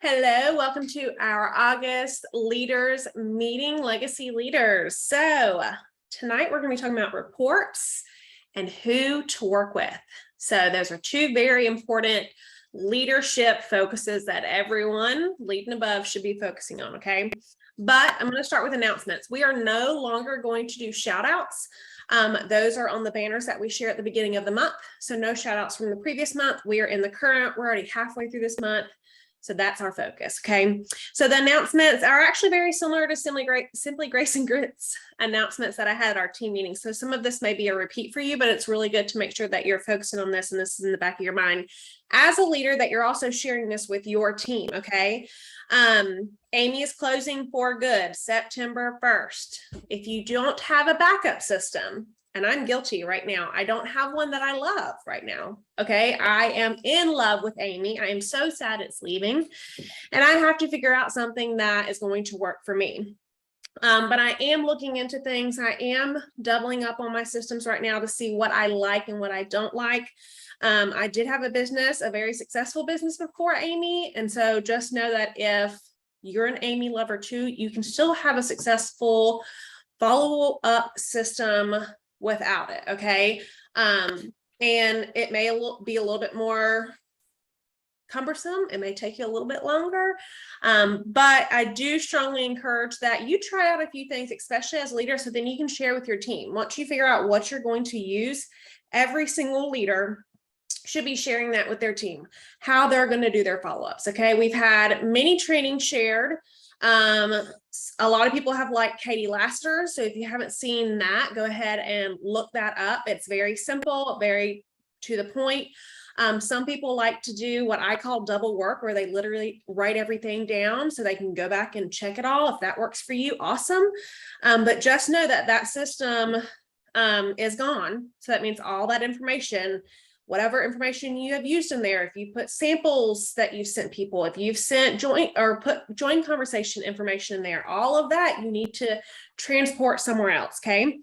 Hello, welcome to our August leaders meeting, legacy leaders. So tonight we're going to be talking about reports and who to work with. So those are two very important leadership focuses that everyone leading above should be focusing on, okay? But I'm going to start with announcements. We are no longer going to do shout outs. Those are on the banners that we share at the beginning of the month. So no shout outs from the previous month. We are in the current, we're already halfway through this month. So that's our focus, okay? So the announcements are actually very similar to Simply Grace and Grit's announcements that I had at our team meeting. So some of this may be a repeat for you, but it's really good to make sure that you're focusing on this and this is in the back of your mind. As a leader, that you're also sharing this with your team, okay? Amy is closing for good September 1st. If you don't have a backup system, and I'm guilty right now, I don't have one that I love right now, okay? I am in love with Amy. I am so sad it's leaving, and I have to figure out something that is going to work for me. But I am looking into things. I am doubling up on my systems right now to see what I like and what I don't like. I did have a business, a very successful business before Amy, and so just know that if you're an Amy lover too, you can still have a successful follow-up system without it, okay? And it may be a little bit more cumbersome. It may take you a little bit longer, but I do strongly encourage that you try out a few things, especially as a leader, so then you can share with your team. Once you figure out what you're going to use, every single leader should be sharing that with their team, how they're going to do their follow-ups, okay? We've had many trainings shared. A lot of people have liked Katie Laster. So if you haven't seen that, go ahead and look that up. It's very simple, very to the point. Some people like to do what I call double work, where they literally write everything down so they can go back and check it all. If that works for you, awesome. But just know that that system is gone. So that means all that information, whatever information you have used in there, if you put samples that you've sent people, if you've sent joint conversation information in there, all of that you need to transport somewhere else, okay?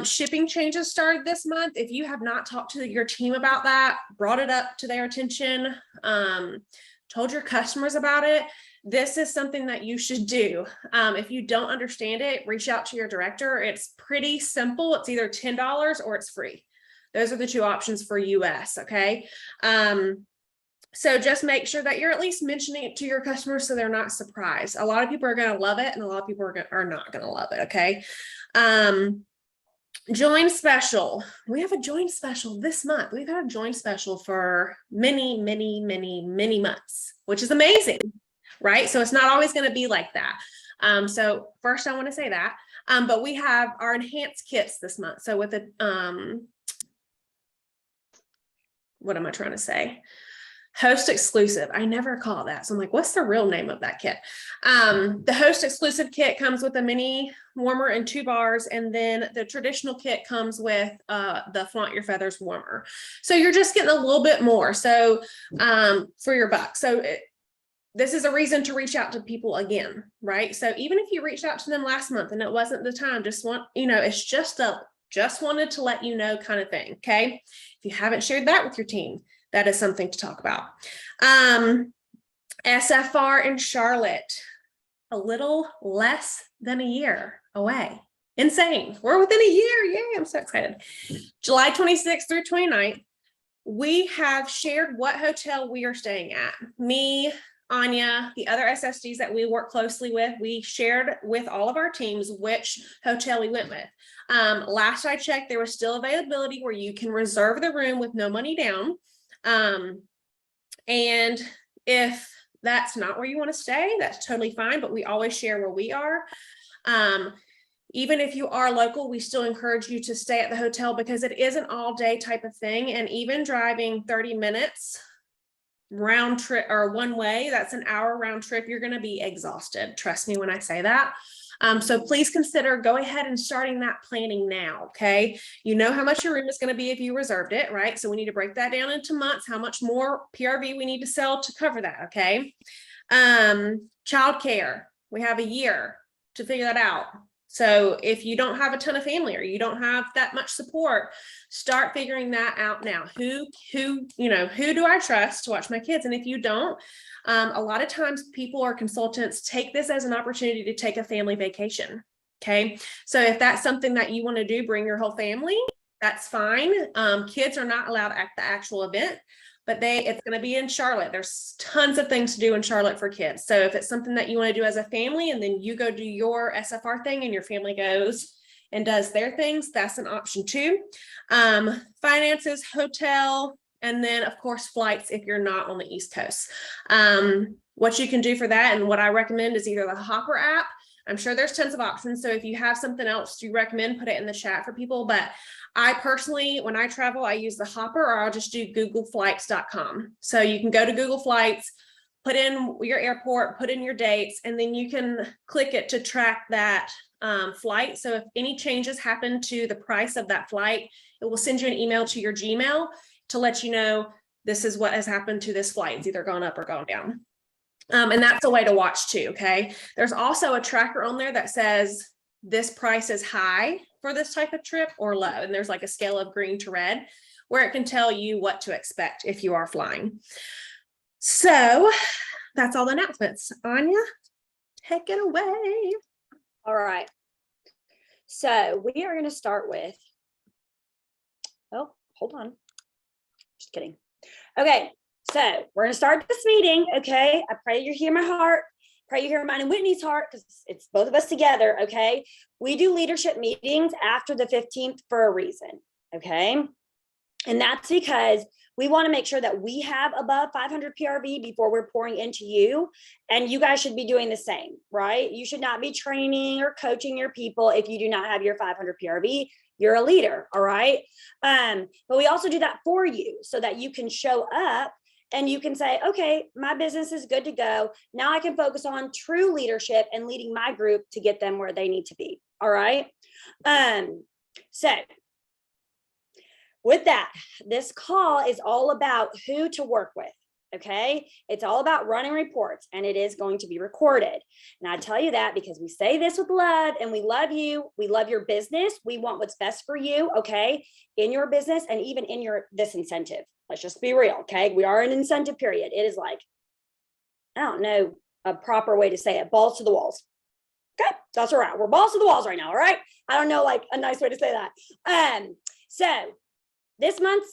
Shipping changes started this month. If you have not talked to your team about that, brought it up to their attention, told your customers about it, this is something that you should do. If you don't understand it, reach out to your director. It's pretty simple. It's either $10 or it's free. Those are the two options for US, okay? So just make sure that you're at least mentioning it to your customers so they're not surprised. A lot of people are going to love it and a lot of people are not going to love it, okay? Join special. We have a join special this month. We've had a join special for many months, which is amazing, right? So it's not always going to be like that. So first I want to say that, but we have our enhanced kits this month. So with the, what am I trying to say? Host exclusive. I never call it that. So I'm like, what's the real name of that kit? The host exclusive kit comes with a mini warmer and 2 bars. And then the traditional kit comes with the Flaunt Your Feathers warmer. So you're just getting a little bit more. So for your buck. So this is a reason to reach out to people again, right? So even if you reached out to them last month and it wasn't the time, it's just wanted to let you know kind of thing, okay? If you haven't shared that with your team, that is something to talk about. SFR in Charlotte, a little less than a year away. Insane. We're within a year. Yay, I'm so excited. July 26th through 29th, we have shared what hotel we are staying at. Me, Anya, the other SSDs that we work closely with, we shared with all of our teams which hotel we went with. Last I checked, there was still availability where you can reserve the room with no money down. And if that's not where you want to stay, that's totally fine, but we always share where we are. Even if you are local, we still encourage you to stay at the hotel because it is an all day type of thing. And even driving 30 minutes round trip or one way, that's an hour round trip, you're going to be exhausted. Trust me when I say that. So please consider go ahead and starting that planning now, okay? You know how much your room is going to be if you reserved it, right? So we need to break that down into months, how much more PRV we need to sell to cover that, okay? Childcare, we have a year to figure that out. So if you don't have a ton of family or you don't have that much support, start figuring that out now. Who do I trust to watch my kids? And if you don't, a lot of times people or consultants take this as an opportunity to take a family vacation. Okay. So if that's something that you want to do, bring your whole family, that's fine. Kids are not allowed at the actual event, but it's going to be in Charlotte. There's tons of things to do in Charlotte for kids. So if it's something that you want to do as a family and then you go do your SFR thing and your family goes and does their things, that's an option too. Finances, hotel, and then of course flights if you're not on the East Coast. What you can do for that and what I recommend is either the Hopper app. I'm sure there's tons of options. So if you have something else you recommend, put it in the chat for people. But I personally, when I travel, I use the Hopper or I'll just do googleflights.com. So you can go to Google Flights, put in your airport, put in your dates, and then you can click it to track that flight. So if any changes happen to the price of that flight, it will send you an email to your Gmail to let you know this is what has happened to this flight. It's either gone up or gone down. And that's a way to watch too, okay? There's also a tracker on there that says this price is high for this type of trip or low. And there's like a scale of green to red where it can tell you what to expect if you are flying. So that's all the announcements. Anya, take it away. All right. So we are going to start with, oh, hold on. Just kidding. Okay. So we're going to start this meeting. Okay. I pray you hear my heart. Pray you hear mine and Whitney's heart because it's both of us together. Okay. We do leadership meetings after the 15th for a reason. Okay. And that's because we want to make sure that we have above 500 PRV before we're pouring into you. And you guys should be doing the same, right? You should not be training or coaching your people if you do not have your 500 PRV. You're a leader. All right. But we also do that for you so that you can show up and you can say, okay, my business is good to go. Now I can focus on true leadership and leading my group to get them where they need to be. All right. So with that, this call is all about who to work with. Okay. It's all about running reports and it is going to be recorded. And I tell you that because we say this with love and we love you. We love your business. We want what's best for you. Okay. In your business and even in this incentive. Let's just be real. Okay. We are in incentive period. It is like, I don't know a proper way to say it. Balls to the walls. Okay. That's all right. We're balls to the walls right now. All right. I don't know like a nice way to say that. So this month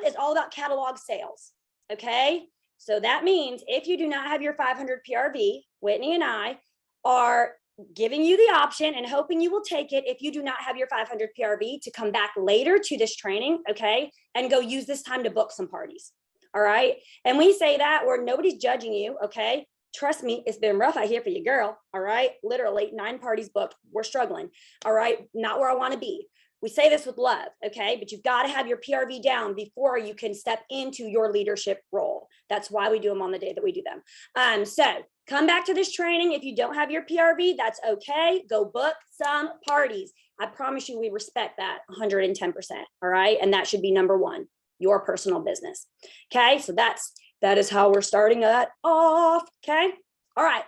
is all about catalog sales. Okay. So that means if you do not have your 500 PRV, Whitney and I are giving you the option and hoping you will take it if you do not have your 500 PRV to come back later to this training, okay, and go use this time to book some parties, all right? And we say that where nobody's judging you, okay? Trust me, it's been rough out here for you, girl, all right? Literally 9 parties booked, we're struggling, all right? Not where I wanna be. We say this with love, okay? But you've got to have your PRV down before you can step into your leadership role. That's why we do them on the day that we do them. So come back to this training. If you don't have your PRV, that's okay. Go book some parties. I promise you we respect that 110%, all right? And that should be number 1, your personal business, okay? So that is how we're starting that off, okay? All right,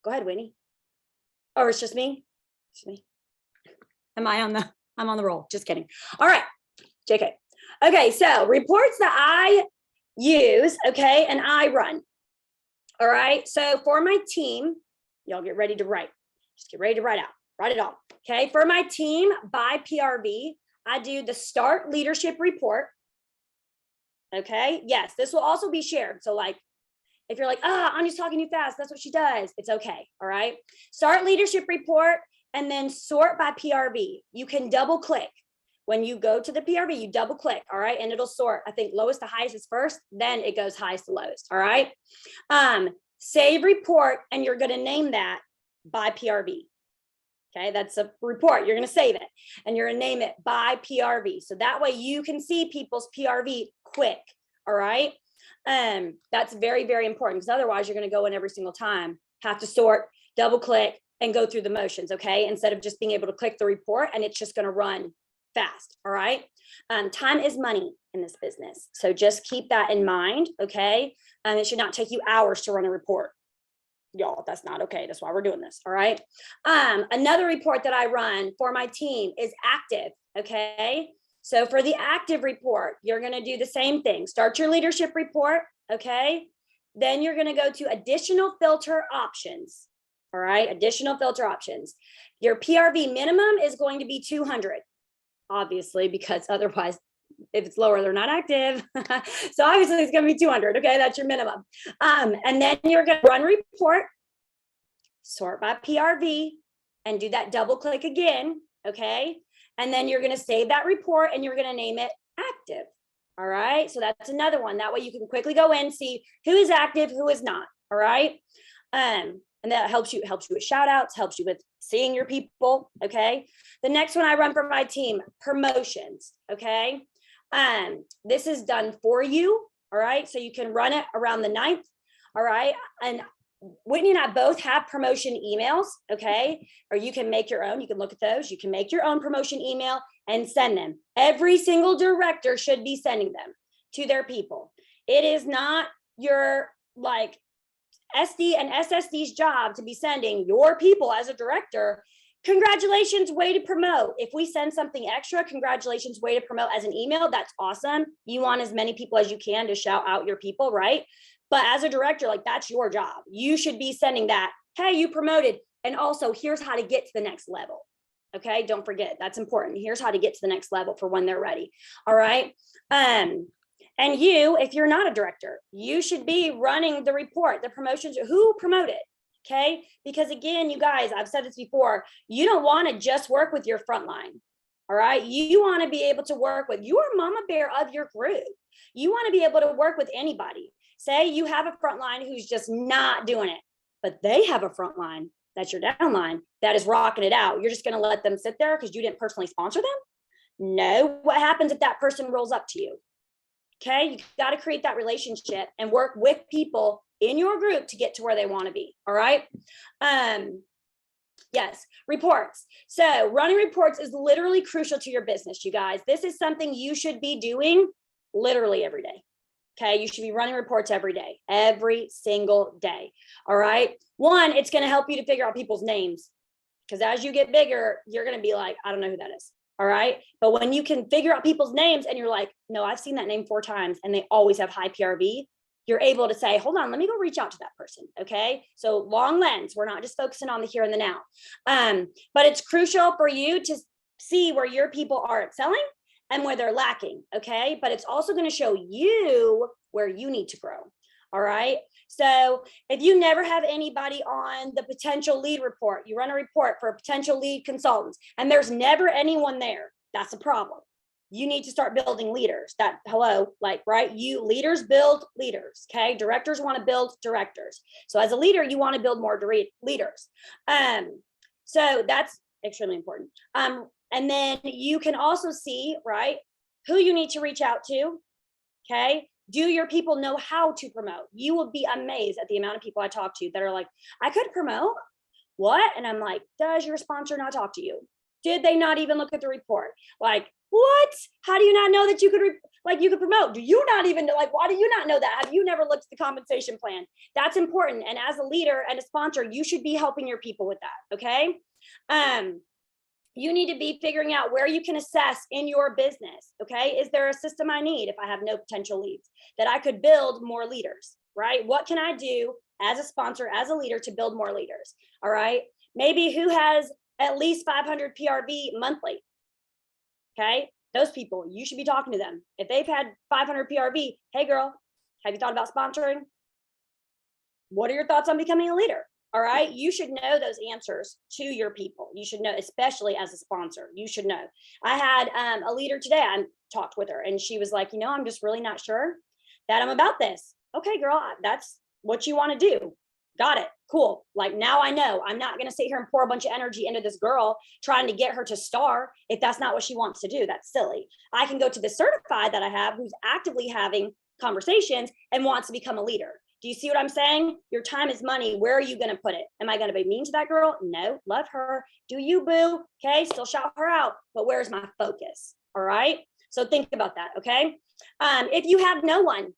go ahead, Winnie. Or it's just me? It's me. I'm on the roll. Just kidding. All right. JK. Okay. So reports that I use. Okay. And I run. All right. So for my team, y'all get ready to write. Just get ready to write it all. Okay. For my team by PRV, I do the start leadership report. Okay. Yes. This will also be shared. So like, if you're like, I'm just talking too fast, that's what she does. It's okay. All right. Start leadership report. And then sort by PRV. You can double click. When you go to the PRV, you double click, all right? And it'll sort, I think lowest to highest is first, then it goes highest to lowest, all right? Save report, and you're gonna name that by PRV. Okay, that's a report, you're gonna save it, and you're gonna name it by PRV. So that way you can see people's PRV quick, all right? That's very, very important, because otherwise you're gonna go in every single time, have to sort, double click, and go through the motions, okay? Instead of just being able to click the report and it's just gonna run fast, all right? Time is money in this business. So just keep that in mind, okay? It should not take you hours to run a report, Y'all, that's not okay. That's why we're doing this. All right. Another report that I run for my team is active. Okay. So for the active report, you're going to do the same thing. Start your leadership report. Okay. Then you're going to go to additional filter options. All right. Additional filter options. Your PRV minimum is going to be 200, obviously, because otherwise, if it's lower, they're not active. So obviously it's going to be 200. Okay. That's your minimum. And then you're going to run report, sort by PRV, and do that double click again. Okay. And then you're going to save that report and you're going to name it active. All right. So that's another one. That way you can quickly go in, see who is active, who is not. All right. And that helps you with shout outs, helps you with seeing your people. Okay. The next one I run for my team, promotions. Okay. This is done for you. All right. So you can run it around the 9th. All right. And Whitney and I both have promotion emails. Okay. Or you can make your own. You can look at those. You can make your own promotion email and send them. Every single director should be sending them to their people. It is not your like SD and SSD's job to be sending your people as a director. Congratulations, way to promote. If we send something extra, congratulations, way to promote as an email, that's awesome. You want as many people as you can to shout out your people, right? But as a director, like that's your job. You should be sending that, hey, you promoted. And also here's how to get to the next level. Okay, don't forget, that's important. Here's how to get to the next level for when they're ready. All right. And you, if you're not a director, you should be running the report, the promotions, who promoted. Okay. Because again, you guys, I've said this before, you don't want to just work with your frontline. All right. You want to be able to work with your mama bear of your group. You want to be able to work with anybody. Say you have a frontline who's just not doing it, but they have a frontline, that's your downline, that is rocking it out. You're just going to let them sit there because you didn't personally sponsor them? No. What happens if that person rolls up to you? Okay, you got to create that relationship and work with people in your group to get to where they want to be. All right. Yes, reports. So running reports is literally crucial to your business, you guys. This is something you should be doing literally every day. Okay, you should be running reports every day, every single day. All right. One, it's going to help you to figure out people's names because as you get bigger, you're going to be like, I don't know who that is. All right. But when you can figure out people's names and you're like, no, I've seen that name 4 times and they always have high PRV, you're able to say, hold on, let me go reach out to that person. Okay. So long lens, we're not just focusing on the here and the now. But it's crucial for you to see where your people are excelling and where they're lacking. Okay. But it's also going to show you where you need to grow. All right. So if you never have anybody on the potential lead report, you run a report for potential lead consultants and there's never anyone there, that's a problem. You need to start building leaders. That right? You leaders build leaders. Okay. Directors want to build directors. So as a leader, you want to build more leaders. So that's extremely important. And then you can also see, right, who you need to reach out to. Okay. Do your people know how to promote? You will be amazed at the amount of people I talk to that are like, I could promote. What? And I'm like, does your sponsor not talk to you? Did they not even look at the report? Like, what? How do you not know that you could you could promote? Do you not even know? Like, why do you not know that? Have you never looked at the compensation plan? That's important. And as a leader and a sponsor, you should be helping your people with that. Okay. You need to be figuring out where you can assess in your business. Okay. Is there a system I need if I have no potential leads that I could build more leaders, right? What can I do as a sponsor, as a leader to build more leaders? All right. Maybe who has at least 500 PRV monthly. Okay. Those people, you should be talking to them. If they've had 500 PRV, hey girl, have you thought about sponsoring? What are your thoughts on becoming a leader? All right. You should know those answers to your people. You should know, especially as a sponsor, you should know. I had a leader today. I talked with her and she was like, I'm just really not sure that I'm about this. Okay, girl, that's what you want to do. Got it. Cool. Like now I know I'm not going to sit here and pour a bunch of energy into this girl trying to get her to star. If that's not what she wants to do, that's silly. I can go to the certified that I have who's actively having conversations and wants to become a leader. Do you see what I'm saying? Your time is money. Where are you going to put it? Am I going to be mean to that girl? No, love her. Do you, boo? Okay, still shout her out. But where's my focus? All right. So think about that. Okay. If you have no one,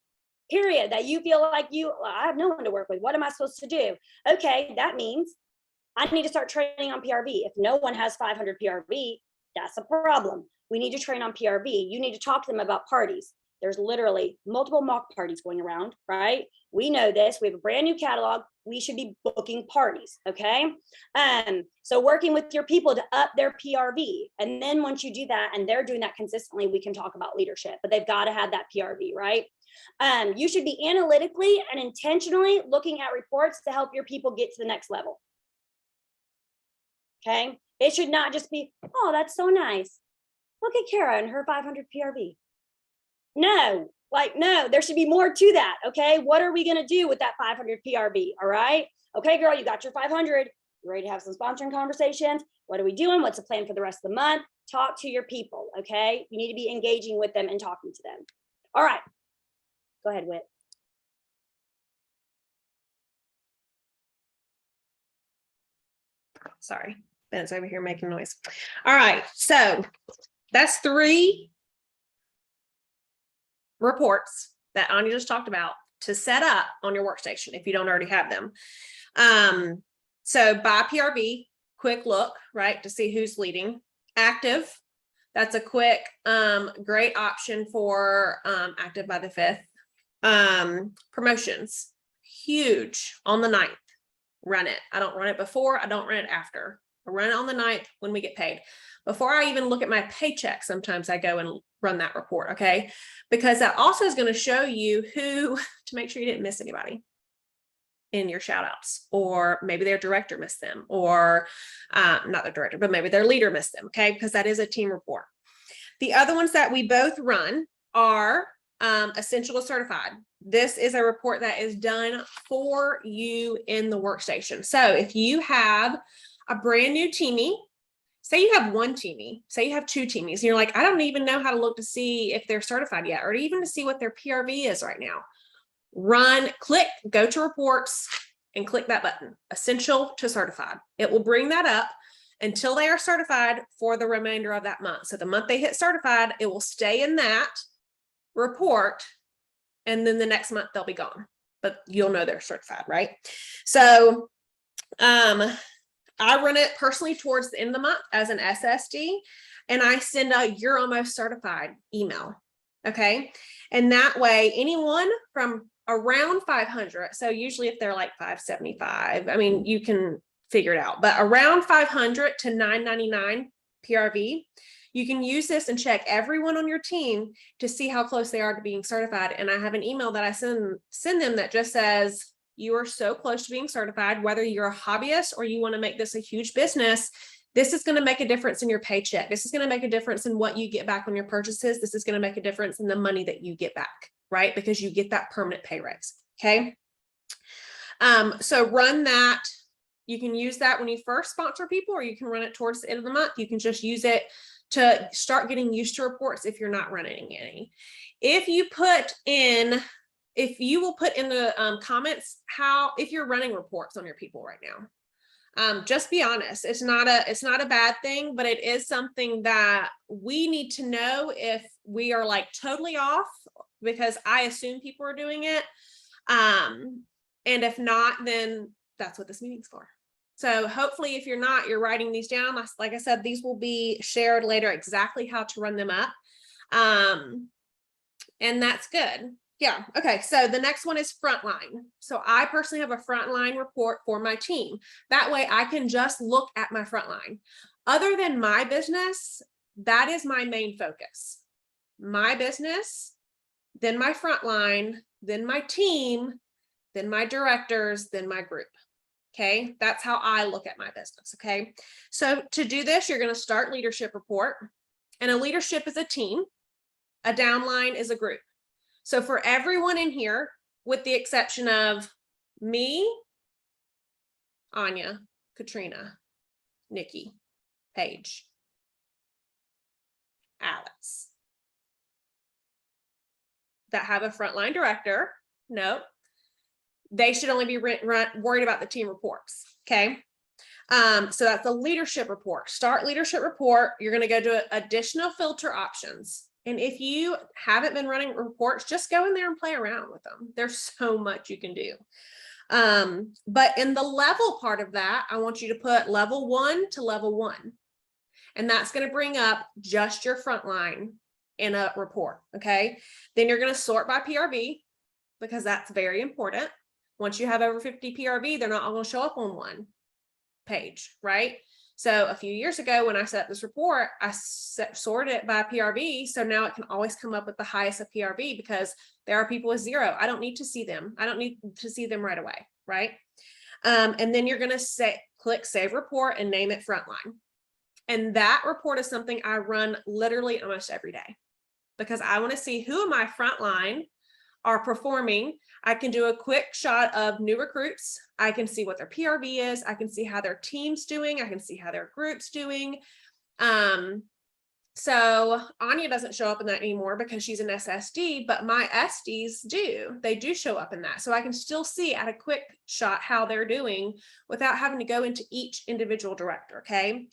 period, that you feel like I have no one to work with. What am I supposed to do? Okay, that means I need to start training on PRV. If no one has 500 PRV, that's a problem. We need to train on PRV. You need to talk to them about parties. There's literally multiple mock parties going around, right? We know this. We have a brand new catalog. We should be booking parties, okay? So working with your people to up their PRV. And then once you do that and they're doing that consistently, we can talk about leadership, but they've got to have that PRV, right? You should be analytically and intentionally looking at reports to help your people get to the next level. Okay, it should not just be, oh, that's so nice. Look at Kara and her 500 PRV. No, no, there should be more to that. Okay, what are we going to do with that 500 PRV? All right, okay, girl, you got your 500. You ready to have some sponsoring conversations? What are we doing? What's the plan for the rest of the month? Talk to your people. Okay, you need to be engaging with them and talking to them. All right, go ahead, Whit. Sorry, Ben's over here making noise. All right, so that's 3 reports that Anya just talked about to set up on your workstation if you don't already have them. So by PRV, quick look, right, to see who's leading. Active, that's a quick, great option for active by the 5th. Promotions, huge on the 9th. Run it. I don't run it before. I don't run it after. I run it on the 9th when we get paid. Before I even look at my paycheck, sometimes I go and run that report, okay? Because that also is going to show you who, to make sure you didn't miss anybody in your shout outs, or maybe their director missed them, or not their director, but maybe their leader missed them, okay? Because that is a team report. The other ones that we both run are Essential to Certified. This is a report that is done for you in the workstation. So if you have a brand new teamie, say you have one teamie, say you have 2 teamies, and you're like, I don't even know how to look to see if they're certified yet, or even to see what their PRV is right now. Click, go to reports and click that button, Essential to Certified. It will bring that up until they are certified for the remainder of that month. So the month they hit certified, it will stay in that report, and then the next month they'll be gone, but you'll know they're certified, right? So I run it personally towards the end of the month as an SSD, and I send out "You're almost certified" email. Okay, and that way anyone from around 500, so usually if they're like 575, I mean, you can figure it out, but around 500 to 999 PRV, you can use this and check everyone on your team to see how close they are to being certified. And I have an email that I send them that just says, you are so close to being certified, whether you're a hobbyist or you want to make this a huge business. This is going to make a difference in your paycheck. This is going to make a difference in what you get back on your purchases. This is going to make a difference in the money that you get back, right? Because you get that permanent pay raise. Okay. So run that. You can use that when you first sponsor people, or you can run it towards the end of the month. You can just use it to start getting used to reports if you're not running any. If you will put in the comments if you're running reports on your people right now. Just be honest. It's not a bad thing, but it is something that we need to know if we are like totally off, because I assume people are doing it. And if not, then that's what this meeting's for. So hopefully if you're not, you're writing these down. Like I said, these will be shared later, exactly how to run them up. And that's good. Yeah. Okay. So the next one is Frontline. So I personally have a Frontline report for my team. That way I can just look at my Frontline. Other than my business, that is my main focus. My business, then my Frontline, then my team, then my directors, then my group. Okay, that's how I look at my business. Okay, so to do this, you're going to start leadership report, and a leadership is a team, a downline is a group. So for everyone in here, with the exception of me, Anya, Katrina, Nikki, Paige, Alex, that have a frontline director, nope. They should only be worried about the team reports. Okay. So that's the leadership report. Start leadership report. You're going to go to additional filter options. And if you haven't been running reports, just go in there and play around with them. There's so much you can do. But in the level part of that, I want you to put level 1 to level 1. And that's going to bring up just your frontline in a report. Okay. Then you're going to sort by PRV because that's very important. Once you have over 50 PRV, they're not all going to show up on one page, right? So a few years ago, when I set up this report, I sorted it by PRV. So now it can always come up with the highest of PRV because there are people with 0. I don't need to see them. I don't need to see them right away, right? And then you're going to click Save Report and name it Frontline. And that report is something I run literally almost every day because I want to see who in my frontline are performing. I can do a quick shot of new recruits. I can see what their PRV is. I can see how their team's doing. I can see how their group's doing. So Anya doesn't show up in that anymore because she's an SSD, but my SDs do. They do show up in that. So I can still see at a quick shot how they're doing without having to go into each individual director, okay?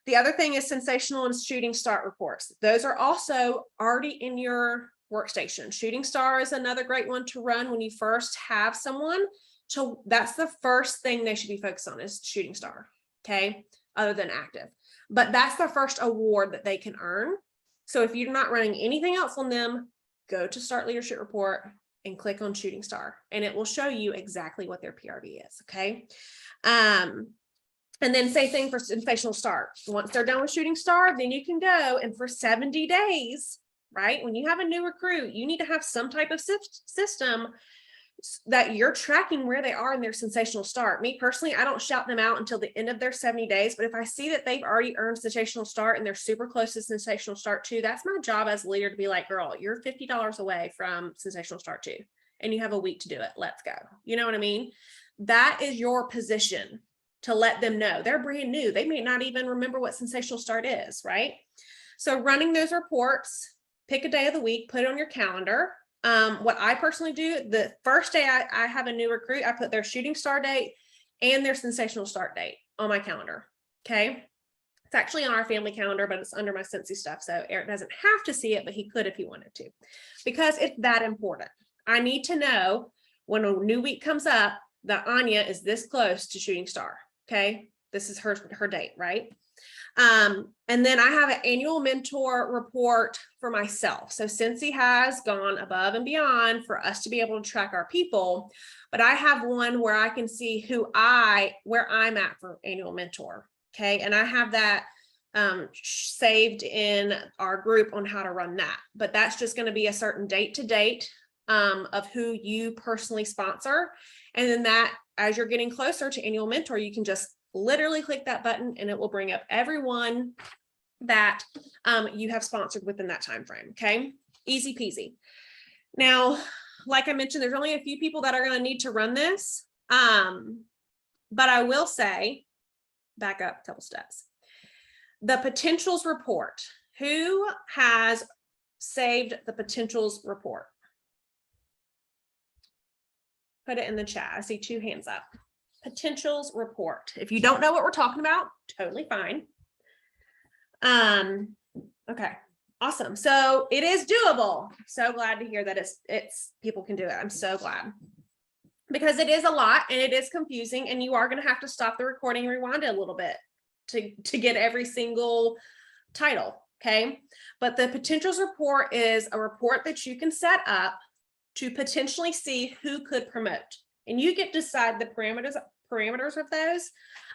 The other thing is sensational and shooting start reports. Those are also already in your workstation. Shooting star is another great one to run when you first have someone. So that's the first thing they should be focused on is shooting star, okay, other than active. But that's the first award that they can earn. So if you're not running anything else on them, go to Start Leadership Report and click on Shooting Star, and it will show you exactly what their PRV is, okay? And then same thing for sensational start. Once they're done with Shooting Star, then you can go and for 70 days, right? When you have a new recruit, you need to have some type of system that you're tracking where they are in their sensational start. Me personally, I don't shout them out until the end of their 70 days, but if I see that they've already earned sensational start and they're super close to sensational start 2, that's my job as a leader to be like, girl, you're $50 away from sensational start 2 and you have a week to do it. Let's go. You know what I mean? That is your position to let them know they're brand new. They may not even remember what sensational start is, right? So running those reports, pick a day of the week, put it on your calendar. What I personally do, the first day I have a new recruit, I put their shooting star date and their sensational start date on my calendar. Okay. It's actually on our family calendar, but it's under my Cincy stuff. So Eric doesn't have to see it, but he could if he wanted to, because it's that important. I need to know when a new week comes up that Anya is this close to shooting star. Okay. This is her date, right? And then I have an annual mentor report for myself. So Cincy has gone above and beyond for us to be able to track our people, but I have one where I can see where I'm at for annual mentor. Okay. And I have that saved in our group on how to run that, but that's just going to be a certain date to date of who you personally sponsor. And then that, as you're getting closer to annual mentor, you can just literally click that button and it will bring up everyone that you have sponsored within that time frame. Okay, easy peasy. Now, like I mentioned, there's only a few people that are going to need to run this, but I will say, back up a couple steps. The potentials report. Who has saved the potentials report? Put it in the chat. I see 2 hands up. Potentials report. If you don't know what we're talking about, totally fine. Okay, awesome. So it is doable. So glad to hear that it's people can do it. I'm so glad, because it is a lot and it is confusing, and you are going to have to stop the recording and rewind it a little bit to get every single title. Okay, but the potentials report is a report that you can set up to potentially see who could promote. And you get to decide the parameters of those.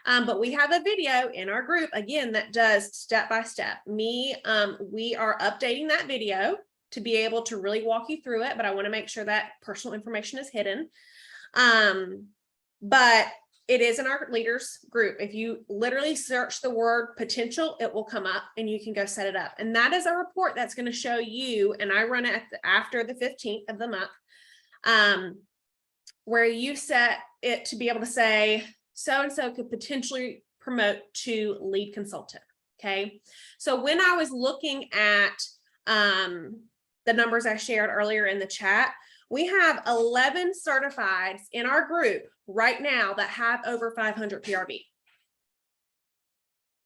But we have a video in our group, again, that does step by step. We are updating that video to be able to really walk you through it, but I want to make sure that personal information is hidden. But it is in our leaders group. If you literally search the word potential, it will come up and you can go set it up. And that is a report that's going to show you, and I run it after the 15th of the month, where you set it to be able to say, so-and-so could potentially promote to lead consultant. Okay. So when I was looking at the numbers I shared earlier in the chat, we have 11 certifieds in our group right now that have over 500 PRV.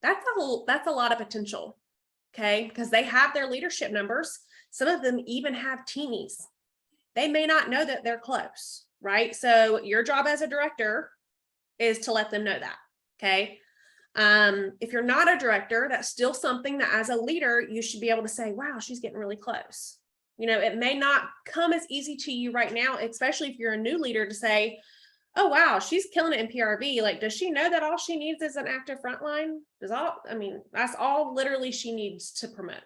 That's a lot of potential. Okay. Because they have their leadership numbers. Some of them even have teamies. They may not know that they're close, right? So your job as a director is to let them know that, okay? If you're not a director, that's still something that as a leader, you should be able to say, wow, she's getting really close. You know, it may not come as easy to you right now, especially if you're a new leader, to say, oh, wow, she's killing it in PRV. Like, does she know that all she needs is an active frontline? That's all literally she needs to promote.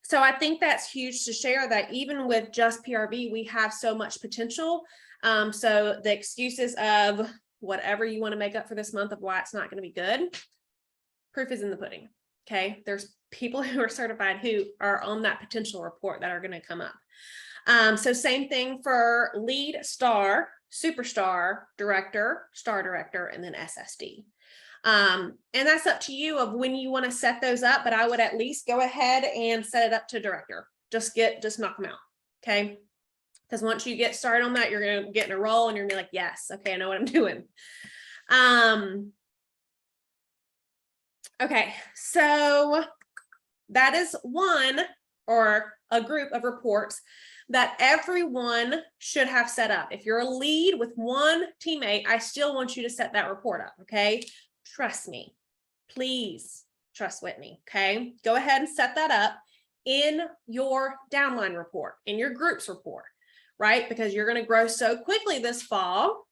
So I think that's huge to share, that even with just PRV, we have so much potential. So the excuses of whatever you want to make up for this month of why it's not going to be good, proof is in the pudding. Okay. There's people who are certified who are on that potential report that are going to come up. So same thing for lead, star, superstar, director, star director, and then SSD. And that's up to you of when you want to set those up, but I would at least go ahead and set it up to director. Just knock them out. Okay. Because once you get started on that, you're going to get in a roll and you're going to be like, yes, okay, I know what I'm doing. Okay, so that is one or a group of reports that everyone should have set up. If you're a lead with one teammate, I still want you to set that report up, okay? Trust me, please trust Whitney, okay? Go ahead and set that up in your downline report, in your groups report, right? Because you're going to grow so quickly this fall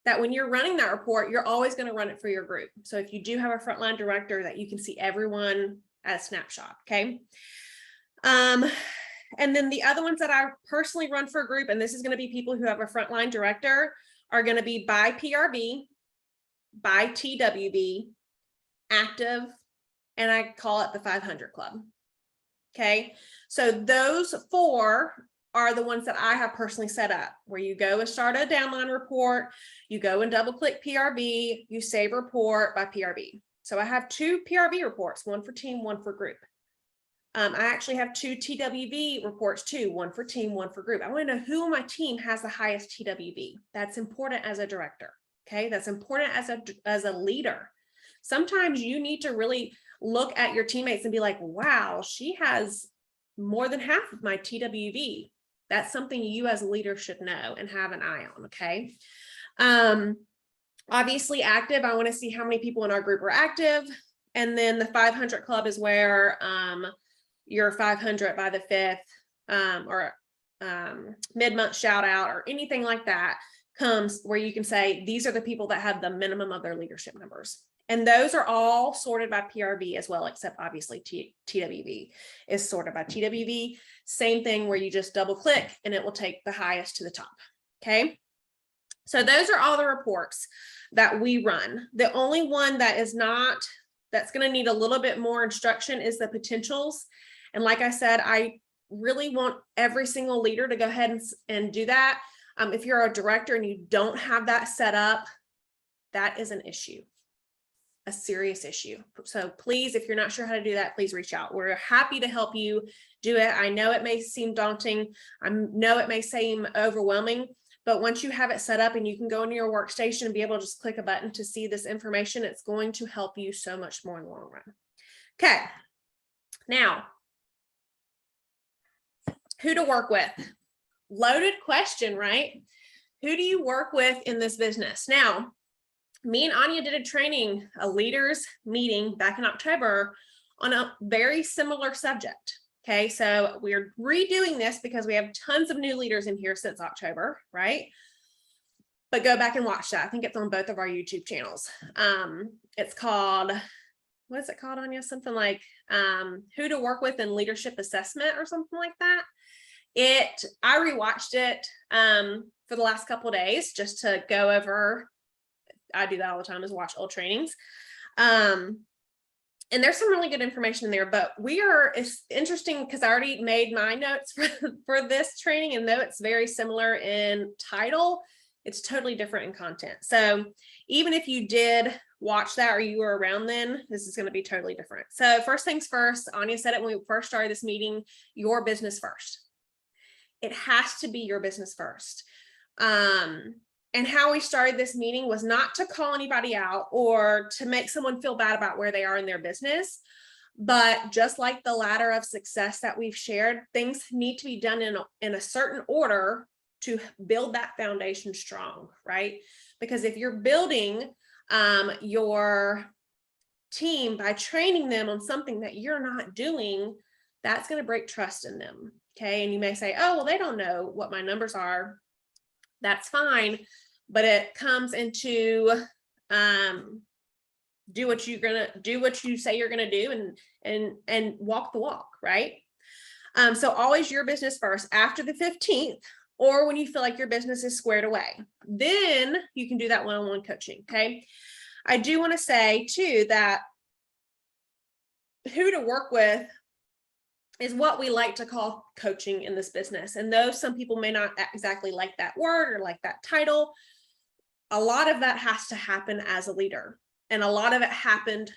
that when you're running that report, you're always going to run it for your group. So if you do have a frontline director, that you can see everyone at a snapshot, okay? And then the other ones that I personally run for a group, and this is going to be people who have a frontline director, are going to be by PRV, by TWB, active, and I call it the 500 Club. Okay, so those four are the ones that I have personally set up, where you go and start a downline report, you go and double click PRV, you save report by PRV. So I have 2 PRV reports, one for team, one for group. I actually have 2 TWV reports too, one for team, one for group. I want to know who on my team has the highest TWV. That's important as a director. Okay, that's important as a leader. Sometimes you need to really look at your teammates and be like, wow, she has more than half of my TWV. That's something you as a leader should know and have an eye on, okay? Obviously active, I want to see how many people in our group are active. And then the 500 Club is where your 500 by the 5th or mid-month shout out or anything like that comes, where you can say, these are the people that have the minimum of their leadership numbers. And those are all sorted by PRV as well, except obviously TWV is sorted by TWV. Same thing, where you just double click and it will take the highest to the top. Okay. So those are all the reports that we run. The only one that is not, that's going to need a little bit more instruction is the potentials. And like I said, I really want every single leader to go ahead and do that. If you're a director and you don't have that set up, that is an issue, a serious issue. So please, if you're not sure how to do that, please reach out. We're happy to help you do it. I know it may seem daunting. I know it may seem overwhelming, but once you have it set up and you can go into your workstation and be able to just click a button to see this information, it's going to help you so much more in the long run. Okay. Now, who to work with? Loaded question, right? Who do you work with in this business? Now, me and Anya did a training, a leaders meeting back in October on a very similar subject. Okay, so we're redoing this because we have tons of new leaders in here since October, right? But go back and watch that. I think it's on both of our YouTube channels. It's called, what is it called, Anya? Something like Who to Work With in Leadership Assessment or something like that. I rewatched it for the last couple of days just to go over. I do that all the time, is watch old trainings. And there's some really good information in there, but it's interesting because I already made my notes for this training, and though it's very similar in title, it's totally different in content. So even if you did watch that or you were around then, this is going to be totally different. So first things first, Anya said it when we first started this meeting, your business first. It has to be your business first. And how we started this meeting was not to call anybody out or to make someone feel bad about where they are in their business, But just like the ladder of success that we've shared, things need to be done in a certain order to build that foundation strong, right? Because if you're building your team by training them on something that you're not doing, that's going to break trust in them. Okay. And you may say, oh, well, they don't know what my numbers are. That's fine. But it comes into do what you say you're gonna do and walk the walk, right? So always your business first after the 15th, or when you feel like your business is squared away. Then you can do that one-on-one coaching. Okay. I do want to say too that who to work with is what we like to call coaching in this business. And though some people may not exactly like that word or like that title, a lot of that has to happen as a leader. And a lot of it happened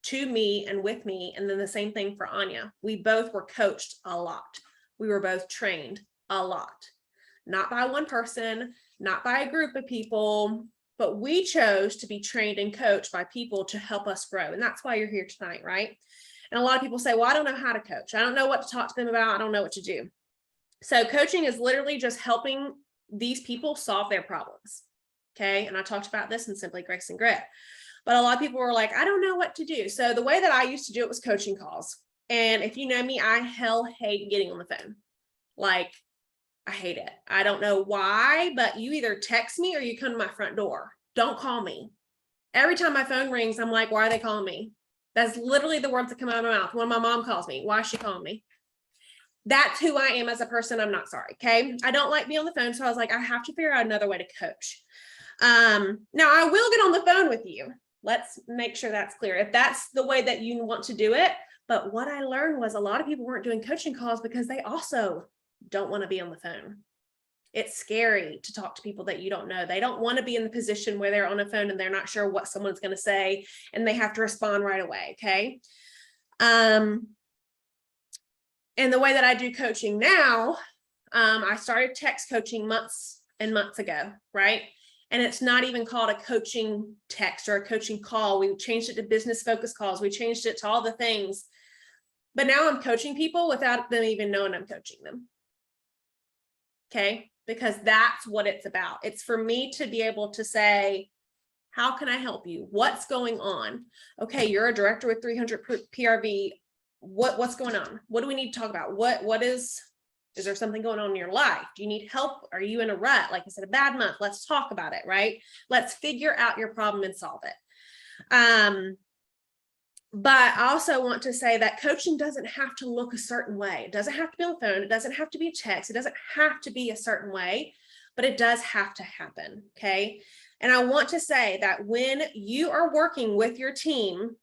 to me and with me. And then the same thing for Anya. We both were coached a lot. We were both trained a lot, not by one person, not by a group of people, but we chose to be trained and coached by people to help us grow. And that's why you're here tonight, right? And a lot of people say, well, I don't know how to coach. I don't know what to talk to them about. I don't know what to do. So coaching is literally just helping these people solve their problems. Okay. And I talked about this in Simply Grace and Grit, but a lot of people were like, I don't know what to do. So the way that I used to do it was coaching calls. And if you know me, I hate getting on the phone. Like, I hate it. I don't know why, but you either text me or you come to my front door. Don't call me. Every time my phone rings, I'm like, why are they calling me? That's literally the words that come out of my mouth. When my mom calls me, why is she calling me? That's who I am as a person. I'm not sorry. Okay. I don't like being on the phone. So I was like, I have to figure out another way to coach. Now I will get on the phone with you. Let's make sure that's clear. If that's the way that you want to do it. But what I learned was a lot of people weren't doing coaching calls because they also don't want to be on the phone. It's scary to talk to people that you don't know. They don't want to be in the position where they're on a phone and they're not sure what someone's going to say and they have to respond right away. Okay. And the way that I do coaching now, I started text coaching months and months ago, right? And it's not even called a coaching text or a coaching call. We changed it to business focus calls. We changed it to all the things. But now I'm coaching people without them even knowing I'm coaching them. Okay. Because that's what it's about. It's for me to be able to say, how can I help you? What's going on? Okay. You're a director with 300 PRV. What's going on? What do we need to talk about? Is there something going on in your life? Do you need help? Are you in a rut? Like I said, a bad month. Let's talk about it, right? Let's figure out your problem and solve it. But I also want to say that coaching doesn't have to look a certain way. It doesn't have to be on the phone. It doesn't have to be text. It doesn't have to be a certain way, but it does have to happen. Okay. And I want to say that when you are working with your team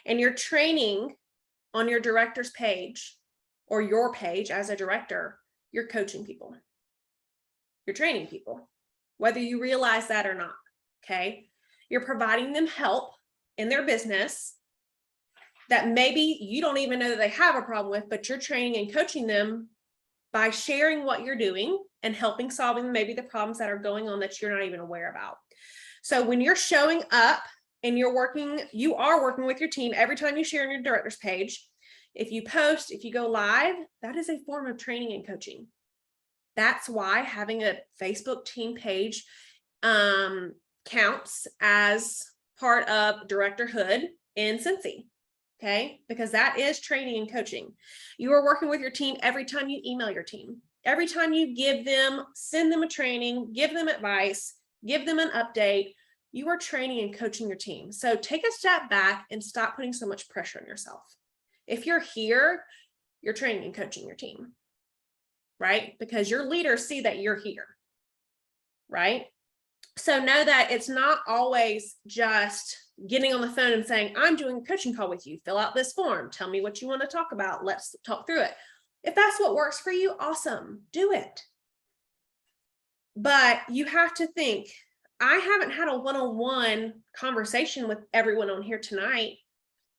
and you're training on your director's page or your page as a director, you're coaching people. You're training people, whether you realize that or not. Okay. You're providing them help in their business that maybe you don't even know that they have a problem with, but you're training and coaching them by sharing what you're doing and helping solving maybe the problems that are going on that you're not even aware about. So when you're showing up and you are working with your team every time you share on your director's page, if you post, if you go live, that is a form of training and coaching. That's why having a Facebook team page counts as part of directorhood in Cincy. Okay. Because that is training and coaching. You are working with your team every time you email your team, every time you send them a training, give them advice, give them an update. You are training and coaching your team. So take a step back and stop putting so much pressure on yourself. If you're here, you're training and coaching your team, right? Because your leaders see that you're here, right? So know that it's not always just getting on the phone and saying, I'm doing a coaching call with you. Fill out this form. Tell me what you want to talk about. Let's talk through it. If that's what works for you, awesome. Do it. But you have to think, I haven't had a one-on-one conversation with everyone on here tonight,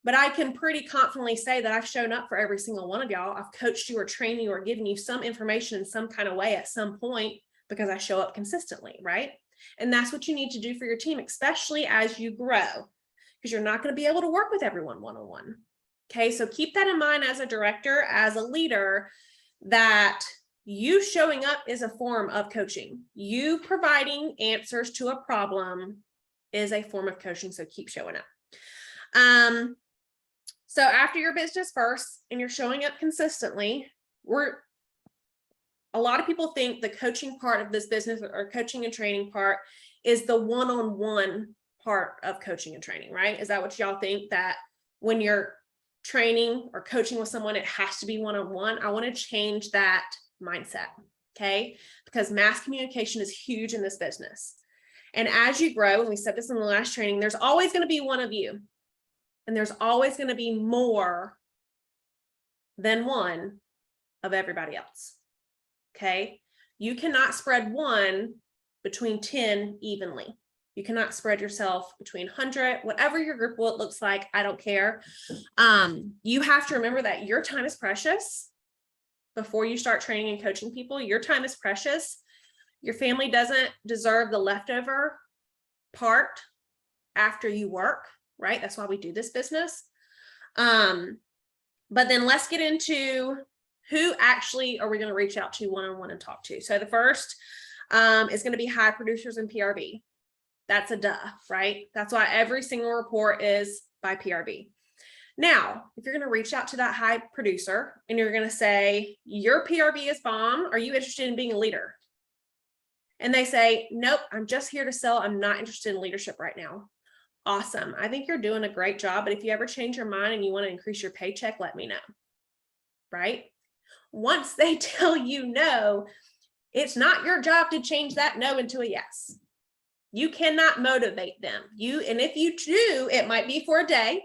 but I can pretty confidently say that I've shown up for every single one of y'all. I've coached you or trained you or given you some information in some kind of way at some point because I show up consistently, right? And that's what you need to do for your team, especially as you grow. because you're not going to be able to work with everyone one-on-one. Okay, so keep that in mind as a director, as a leader, that you showing up is a form of coaching. You providing answers to a problem is a form of coaching, so keep showing up. So after your business first and you're showing up consistently, a lot of people think the coaching part of this business or coaching and training part is the one-on-one part of coaching and training, right? Is that what y'all think, that when you're training or coaching with someone, it has to be one-on-one? I want to change that mindset, okay? Because mass communication is huge in this business. And as you grow, and we said this in the last training, there's always going to be one of you, and there's always going to be more than one of everybody else, okay? You cannot spread one between 10 evenly. You cannot spread yourself between 100, whatever your group looks like. I don't care. You have to remember that your time is precious. Before you start training and coaching people, your time is precious. Your family doesn't deserve the leftover part after you work, right? That's why we do this business. But then let's get into who actually are we going to reach out to one-on-one and talk to. So the first is going to be high producers and PRB. That's a duh, right? That's why every single report is by PRB. Now, if you're going to reach out to that high producer and you're going to say, your PRB is bomb, are you interested in being a leader? And they say, nope, I'm just here to sell. I'm not interested in leadership right now. Awesome. I think you're doing a great job, but if you ever change your mind and you want to increase your paycheck, let me know, right? Once they tell you no, it's not your job to change that no into a yes. You cannot motivate them. And if you do, it might be for a day.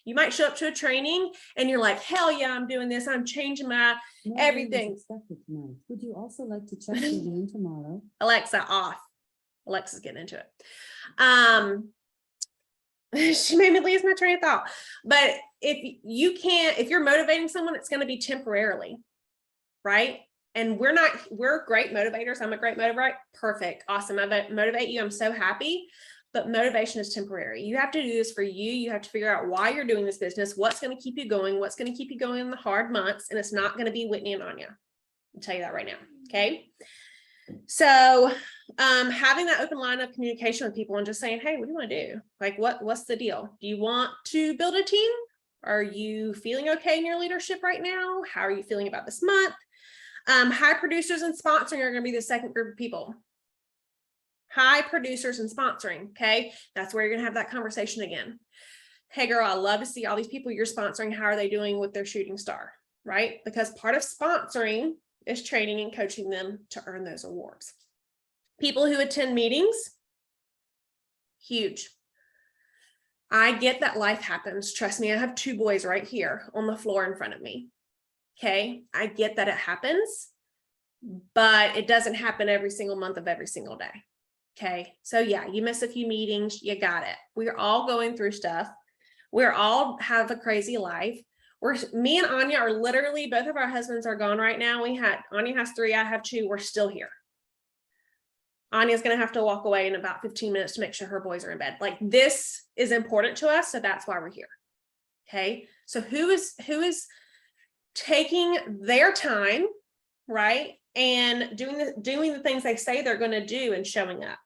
You might show up to a training and you're like, hell yeah, I'm doing this. I'm changing my everything. Would you also like to check the game tomorrow? Alexa off. Alexa's getting into it. She made me lose my train of thought. But if you're motivating someone, it's going to be temporarily, right? And we're great motivators. I'm a great motivator. Perfect. Awesome. I motivate you. I'm so happy. But motivation is temporary. You have to do this for you. You have to figure out why you're doing this business, what's going to keep you going, what's going to keep you going in the hard months. And it's not going to be Whitney and Anya. I'll tell you that right now. Okay. So having that open line of communication with people and just saying, hey, what do you want to do? Like, what's the deal? Do you want to build a team? Are you feeling okay in your leadership right now? How are you feeling about this month? High producers and sponsoring are going to be the second group of people. High producers and sponsoring. Okay. That's where you're going to have that conversation again. Hey girl, I love to see all these people you're sponsoring. How are they doing with their shooting star? Right? Because part of sponsoring is training and coaching them to earn those awards. People who attend meetings, huge. I get that life happens. Trust me, I have two boys right here on the floor in front of me. Okay. I get that it happens, but it doesn't happen every single month of every single day. Okay. So yeah, you miss a few meetings, you got it. We're all going through stuff. We're all have a crazy life. Me and Anya are literally, both of our husbands are gone right now. Anya has 3, I have 2. We're still here. Anya's going to have to walk away in about 15 minutes to make sure her boys are in bed. Like, this is important to us. So that's why we're here. Okay. So who is taking their time, right? And doing the things they say they're going to do and showing up.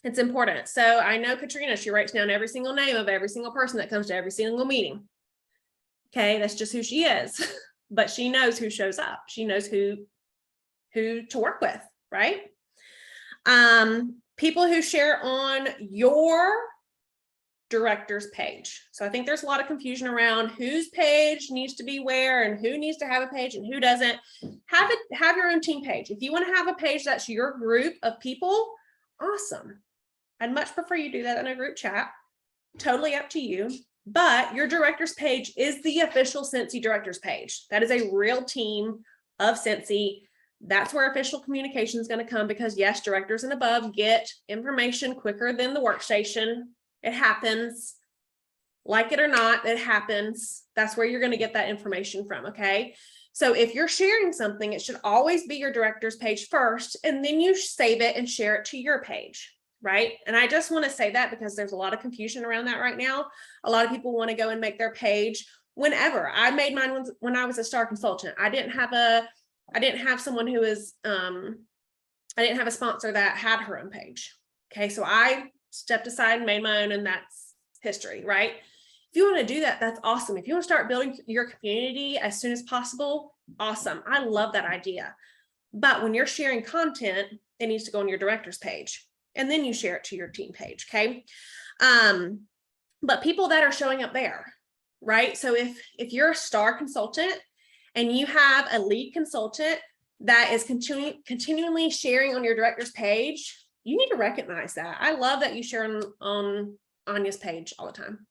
It's important. So I know Katrina, she writes down every single name of every single person that comes to every single meeting. Okay. That's just who she is, but she knows who shows up. She knows who to work with, right? People who share on your director's page. So I think there's a lot of confusion around whose page needs to be where and who needs to have a page and who doesn't. Have your own team page. If you want to have a page that's your group of people, awesome. I'd much prefer you do that in a group chat. Totally up to you. But your director's page is the official Scentsy director's page. That is a real team of Scentsy. That's where official communication is going to come, because yes, directors and above get information quicker than the workstation. It happens. Like it or not, it happens. That's where you're going to get that information from. Okay. So if you're sharing something, it should always be your director's page first, and then you save it and share it to your page. right? And I just want to say that because there's a lot of confusion around that right now. A lot of people want to go and make their page whenever. I made mine when I was a star consultant. I didn't have someone who was, I didn't have a sponsor that had her own page. Okay, so I stepped aside and made my own, and that's history, right? If you want to do that, that's awesome. If you want to start building your community as soon as possible, awesome. I love that idea. But when you're sharing content, it needs to go on your director's page, and then you share it to your team page, okay? But people that are showing up there, right? So if you're a star consultant and you have a lead consultant that is continually sharing on your director's page, you need to recognize that. I love that you share on Anya's page all the time.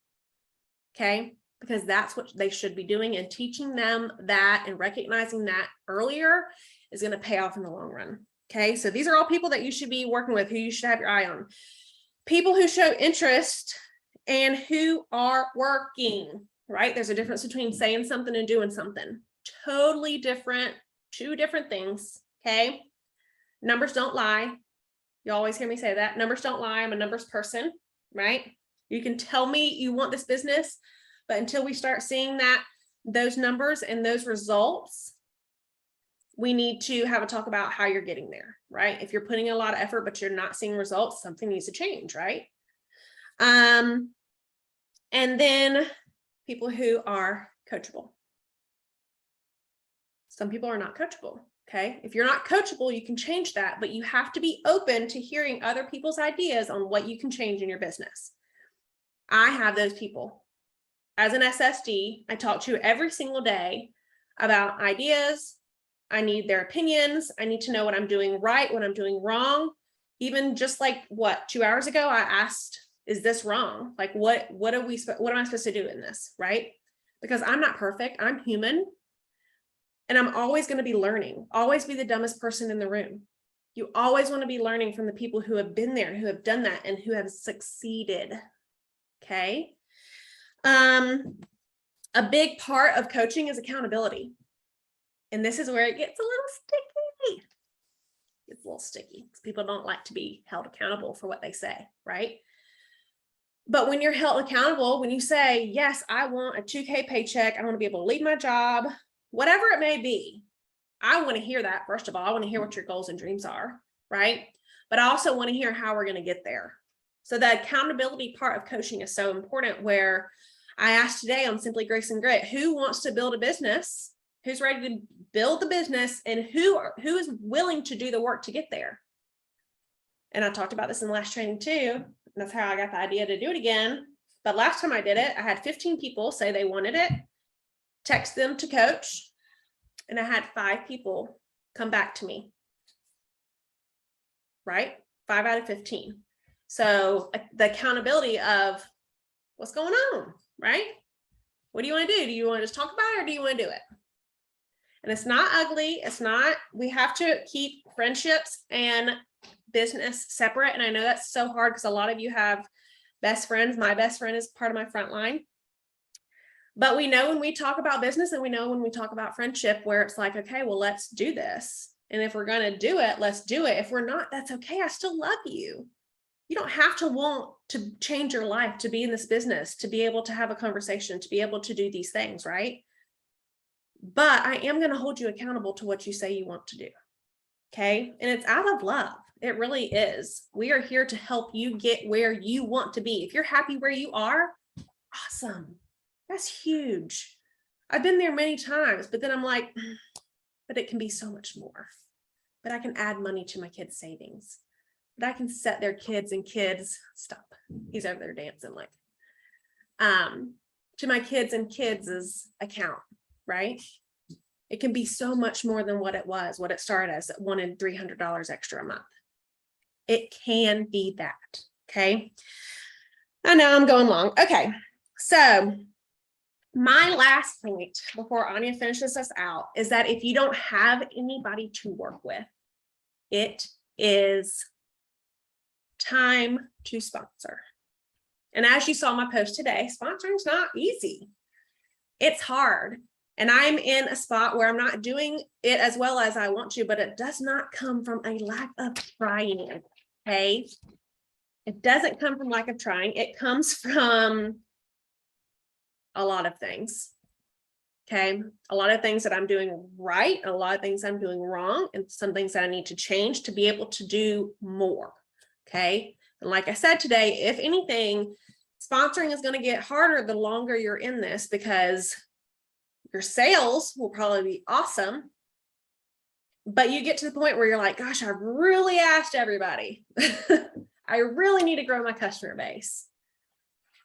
Okay, because that's what they should be doing, and teaching them that and recognizing that earlier is going to pay off in the long run. Okay, so these are all people that you should be working with, who you should have your eye on. People who show interest and who are working, right? There's a difference between saying something and doing something. Totally different, two different things. Okay, numbers don't lie. You always hear me say that. Numbers don't lie. I'm a numbers person, right? You can tell me you want this business, but until we start seeing those numbers and those results, we need to have a talk about how you're getting there, right? If you're putting a lot of effort, but you're not seeing results, something needs to change, right? And then people who are coachable. Some people are not coachable. Okay, if you're not coachable, you can change that, but you have to be open to hearing other people's ideas on what you can change in your business. I have those people. As an SSD, I talk to every single day about ideas. I need their opinions. I need to know what I'm doing right, what I'm doing wrong. Even just like 2 hours ago, I asked, is this wrong? Like, what am I supposed to do in this, right? Because I'm not perfect. I'm human. And I'm always going to be learning, always be the dumbest person in the room. You always want to be learning from the people who have been there, who have done that, and who have succeeded. Okay. A big part of coaching is accountability. And this is where it gets a little sticky. It's a little sticky because people don't like to be held accountable for what they say, right? But when you're held accountable, when you say, yes, I want a 2K paycheck, I want to be able to leave my job, whatever it may be, I want to hear that. First of all, I want to hear what your goals and dreams are, right? But I also want to hear how we're going to get there. So the accountability part of coaching is so important, where I asked today on Simply Grace and Grit, who wants to build a business? Who's ready to build the business, and who is willing to do the work to get there? And I talked about this in the last training too. And that's how I got the idea to do it again. But last time I did it, I had 15 people say they wanted it, text them to coach, and I had 5 people come back to me, right? 5 out of 15. So the accountability of what's going on, right? What do you want to do? Do you want to just talk about it, or do you want to do it? And it's not ugly. It's not, we have to keep friendships and business separate. And I know that's so hard because a lot of you have best friends. My best friend is part of my frontline. But we know when we talk about business, and we know when we talk about friendship, where it's like, okay, well, let's do this. And if we're going to do it, let's do it. If we're not, that's okay. I still love you. You don't have to want to change your life to be in this business, to be able to have a conversation, to be able to do these things, right? But I am going to hold you accountable to what you say you want to do. Okay. And it's out of love. It really is. We are here to help you get where you want to be. If you're happy where you are, awesome. That's huge. I've been there many times, but then I'm like, but it can be so much more. But I can add money to my kids' savings. But I can set their kids, stop. He's over there dancing like, to my kids and kids' account, right? It can be so much more than what it started as, that wanted $300 extra a month. It can be that. Okay. I know I'm going long. Okay. So my last point before Anya finishes us out is that if you don't have anybody to work with, it is time to sponsor. And as you saw my post today, sponsoring is not easy. It's hard. And I'm in a spot where I'm not doing it as well as I want to, but it does not come from a lack of trying. Okay. It doesn't come from lack of trying. It comes from a lot of things. Okay. A lot of things that I'm doing right, a lot of things I'm doing wrong, and some things that I need to change to be able to do more. Okay. And like I said today, if anything, sponsoring is going to get harder the longer you're in this, because your sales will probably be awesome, but you get to the point where you're like, gosh, I've really asked everybody. I really need to grow my customer base,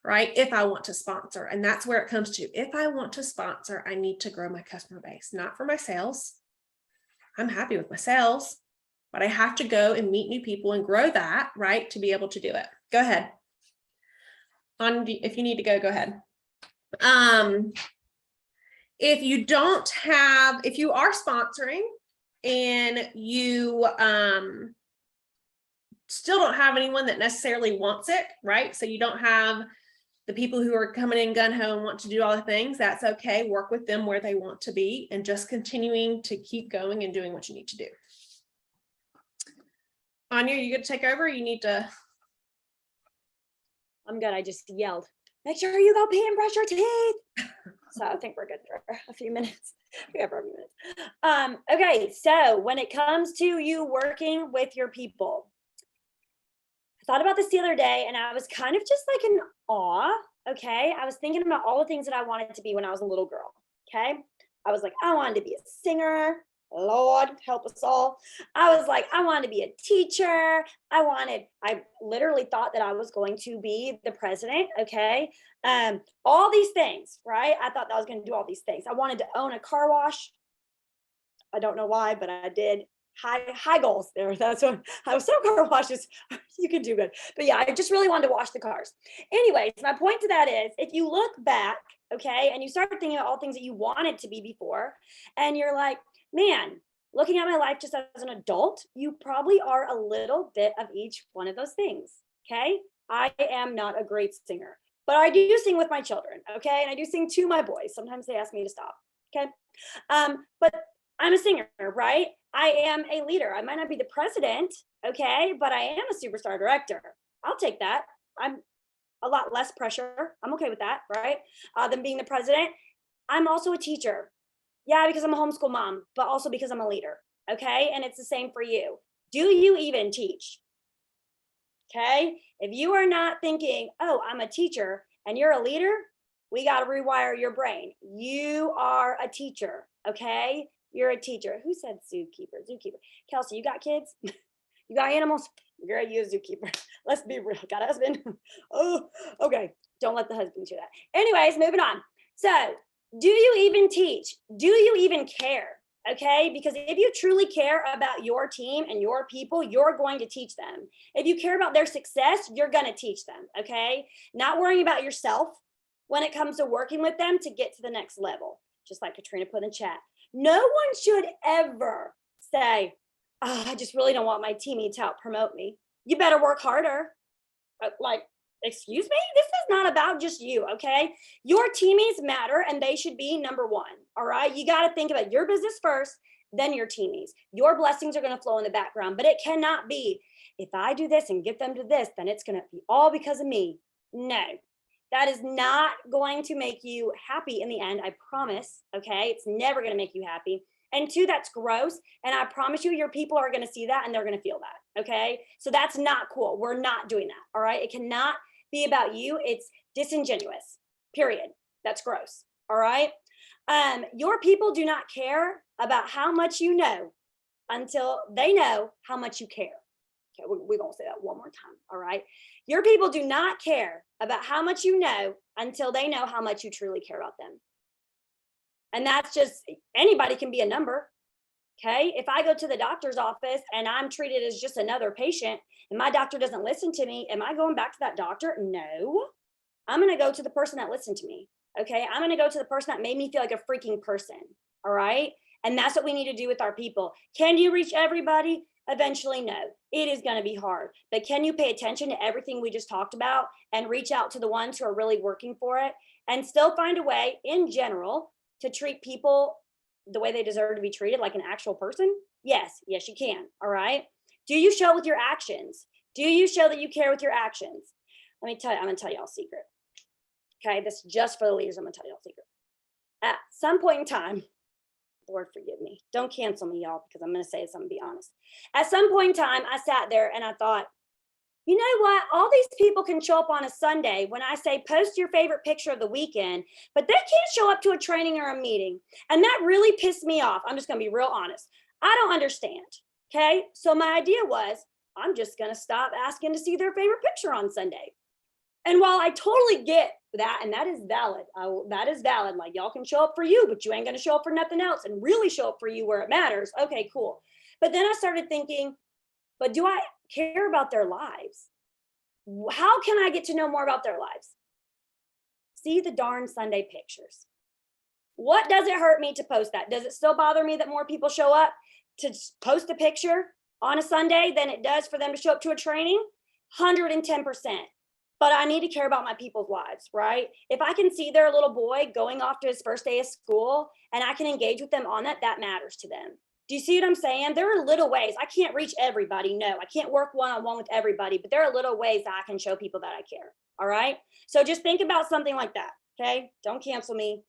right? If I want to sponsor. And that's where it comes to. If I want to sponsor, I need to grow my customer base, not for my sales. I'm happy with my sales, but I have to go and meet new people and grow that, right? To be able to do it. Go ahead. If you need to go ahead. If you are sponsoring and you still don't have anyone that necessarily wants it, right? So you don't have the people who are coming in gun-ho and want to do all the things, that's okay. Work with them where they want to be and just continuing to keep going and doing what you need to do. Anya, you good to take over? You need to. I'm good. I just yelled, make sure you go pee and brush your teeth. So I think we're good for a few minutes. We have a few minutes. Okay, so when it comes to you working with your people, I thought about this the other day and I was kind of just like in awe. Okay, I was thinking about all the things that I wanted to be when I was a little girl. Okay, I was like, I wanted to be a singer. Lord help us all. I was like, I wanted to be a teacher. I literally thought that I was going to be the president. Okay. All these things, right? I thought that I was going to do all these things. I wanted to own a car wash. I don't know why, but I did. High goals there. That's what I was. Some car washes, you can do good. But yeah, I just really wanted to wash the cars. Anyways, my point to that is, if you look back, okay, and you start thinking about all things that you wanted to be before, and you're like, man, looking at my life just as an adult, you probably are a little bit of each one of those things. Okay. I am not a great singer, but I do sing with my children. Okay. And I do sing to my boys. Sometimes they ask me to stop. Okay. But I'm a singer, right? I am a leader. I might not be the president. Okay. But I am a superstar director. I'll take that. I'm a lot less pressure. I'm okay with that. Right. Than being the president. I'm also a teacher. Yeah, because I'm a homeschool mom, but also because I'm a leader. Okay. And it's the same for you. Do you even teach? Okay. If you are not thinking, oh, I'm a teacher and you're a leader, we got to rewire your brain. You are a teacher. Okay. You're a teacher. Who said zookeeper? Zookeeper. Kelsey, you got kids? You got animals? Girl, you a zookeeper. Let's be real. Got a husband? Oh, okay. Don't let the husband hear that. Anyways, moving on. So, do you even teach? Do you even care? Okay, because if you truly care about your team and your people, you're going to teach them. If you care about their success, you're going to teach them. Okay, not worrying about yourself when it comes to working with them to get to the next level. Just like Katrina put in chat. No one should ever say, oh, I just really don't want my teammates to out promote me. You better work harder. Like, excuse me, this is not about just you. Okay, your teammates matter and they should be number one. All right, you got to think about your business first, then your teammates. Your blessings are going to flow in the background, but it cannot be, if I do this and get them to this, then it's going to be all because of me. No, that is not going to make you happy in the end. I promise. Okay, it's never going to make you happy. And two, that's gross. And I promise you, your people are going to see that and they're going to feel that. Okay, so that's not cool. We're not doing that. All right, it cannot be about you. It's disingenuous, period. That's gross. All right. Your people do not care about how much you know until they know how much you care. Okay, we're going to say that one more time. All right. Your people do not care about how much you know until they know how much you truly care about them. And that's just, anybody can be a number. Okay. If I go to the doctor's office and I'm treated as just another patient and my doctor doesn't listen to me, am I going back to that doctor? No, I'm going to go to the person that listened to me. Okay. I'm going to go to the person that made me feel like a freaking person. All right. And that's what we need to do with our people. Can you reach everybody? Eventually, no. It is going to be hard. But can you pay attention to everything we just talked about and reach out to the ones who are really working for it and still find a way in general to treat people the way they deserve to be treated, like an actual person? Yes, you can. All right. Do you show with your actions? Do you show that you care with your actions? Let me tell you, I'm gonna tell y'all a secret. Okay, this is just for the leaders. I'm gonna tell y'all a secret. At some point in time, Lord forgive me, don't cancel me, y'all, because I'm gonna say something, be honest. At some point in time, I sat there and I thought, you know what? All these people can show up on a Sunday when I say post your favorite picture of the weekend, but they can't show up to a training or a meeting. And that really pissed me off. I'm just gonna be real honest. I don't understand. Okay. So my idea was, I'm just gonna stop asking to see their favorite picture on Sunday. And while I totally get that, and that is valid, that is valid. Like, y'all can show up for you, but you ain't gonna show up for nothing else and really show up for you where it matters. Okay, cool. But then I started thinking, but do I care about their lives? How can I get to know more about their lives? See the darn Sunday pictures. What does it hurt me to post that? Does it still bother me that more people show up to post a picture on a Sunday than it does for them to show up to a training? 110%. But I need to care about my people's lives, right? If I can see their little boy going off to his first day of school and I can engage with them on that, that matters to them. Do you see what I'm saying? There are little ways. I can't reach everybody. No, I can't work one-on-one with everybody, but there are little ways that I can show people that I care. All right. So just think about something like that. Okay. Don't cancel me.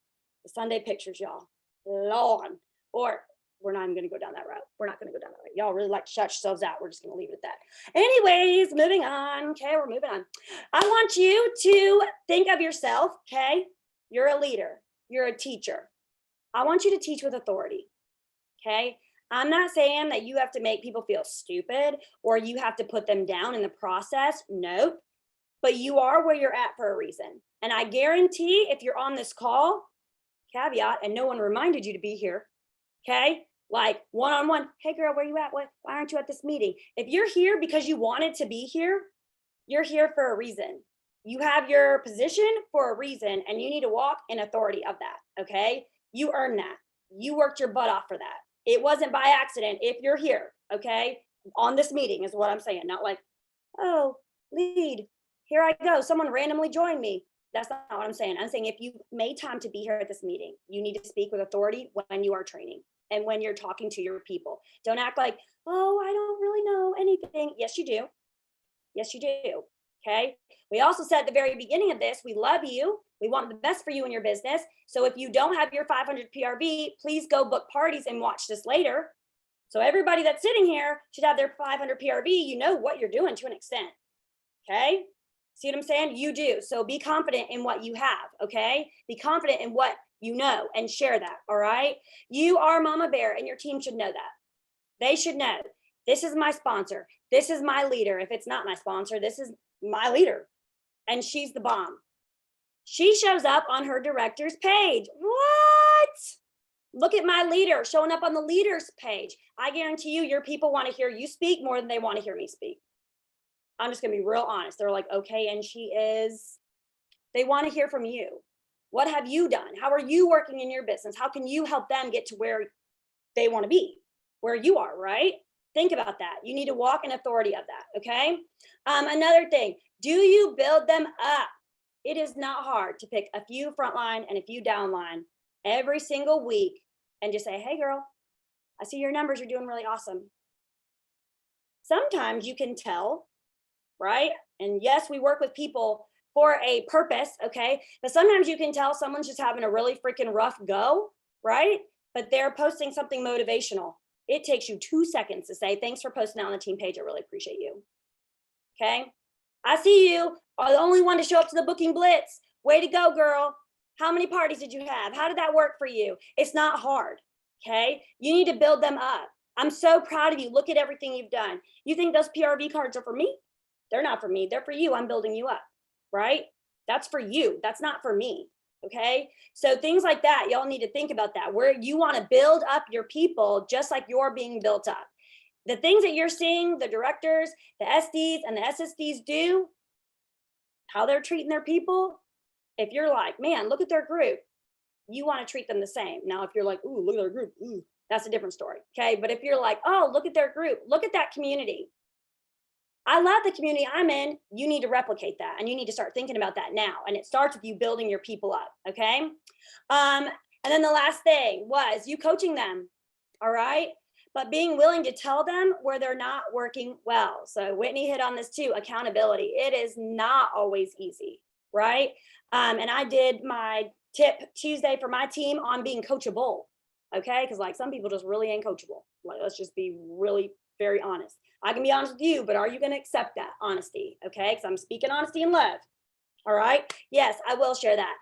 The Sunday pictures, y'all. Lord. Or we're not even going to go down that route. We're not going to go down that route. Y'all really like to shut yourselves out. We're just going to leave it at that. Anyways, moving on. Okay. We're moving on. I want you to think of yourself. Okay. You're a leader. You're a teacher. I want you to teach with authority. Okay. I'm not saying that you have to make people feel stupid or you have to put them down in the process. Nope. But you are where you're at for a reason. And I guarantee if you're on this call, caveat, and no one reminded you to be here, okay? Like one-on-one, hey girl, where you at? Why aren't you at this meeting? If you're here because you wanted to be here, you're here for a reason. You have your position for a reason and you need to walk in authority of that, okay? You earned that. You worked your butt off for that. It wasn't by accident if you're here, okay? On this meeting is what I'm saying. Not like, oh, lead, here I go. Someone randomly joined me. That's not what I'm saying. I'm saying if you made time to be here at this meeting, you need to speak with authority when you are training and when you're talking to your people. Don't act like, oh, I don't really know anything. Yes, you do. Yes, you do. Okay. We also said at the very beginning of this, we love you. We want the best for you and your business. So if you don't have your 500 PRV, please go book parties and watch this later. So everybody that's sitting here should have their 500 PRV. You know what you're doing to an extent. Okay. See what I'm saying? You do. So be confident in what you have. Okay. Be confident in what you know and share that. All right. You are Mama Bear and your team should know that. They should know this is my sponsor. This is my leader. If it's not my sponsor, this is my leader. And she's the bomb. She shows up on her director's page. What? Look at my leader showing up on the leader's page. I guarantee you, your people want to hear you speak more than they want to hear me speak. I'm just going to be real honest. They're like, okay, and she is, they want to hear from you. What have you done? How are you working in your business? How can you help them get to where they want to be, where you are, right? Think about that. You need to walk in authority of that, okay? Another thing, do you build them up? It is not hard to pick a few frontline and a few downline every single week and just say, hey girl, I see your numbers, you're doing really awesome. Sometimes you can tell, right? And yes, we work with people for a purpose, okay? But sometimes you can tell someone's just having a really freaking rough go, right? But they're posting something motivational. It takes you 2 seconds to say, thanks for posting that on the team page. I really appreciate you. Okay. I see you are the only one to show up to the booking blitz. Way to go, girl. How many parties did you have? How did that work for you? It's not hard. Okay. You need to build them up. I'm so proud of you. Look at everything you've done. You think those PRV cards are for me? They're not for me. They're for you. I'm building you up, right? That's for you. That's not for me. Okay. So things like that, y'all need to think about that, where you want to build up your people just like you're being built up. The things that you're seeing the directors, the SDs and the SSDs do, how they're treating their people. If you're like, man, look at their group, you want to treat them the same. Now, if you're like, ooh, look at their group, ooh, that's a different story. Okay. But if you're like, oh, look at their group, look at that community. I love the community I'm in. You need to replicate that and you need to start thinking about that now. And it starts with you building your people up. Okay. And then the last thing was you coaching them. All right. but being willing to tell them where they're not working well. So Whitney hit on this too, accountability. It is not always easy, right? And I did my tip Tuesday for my team on being coachable, okay? Because like some people just really ain't coachable. Like, let's just be really very honest. I can be honest with you, but are you going to accept that honesty? Okay, because I'm speaking honesty and love. All right. Yes, I will share that.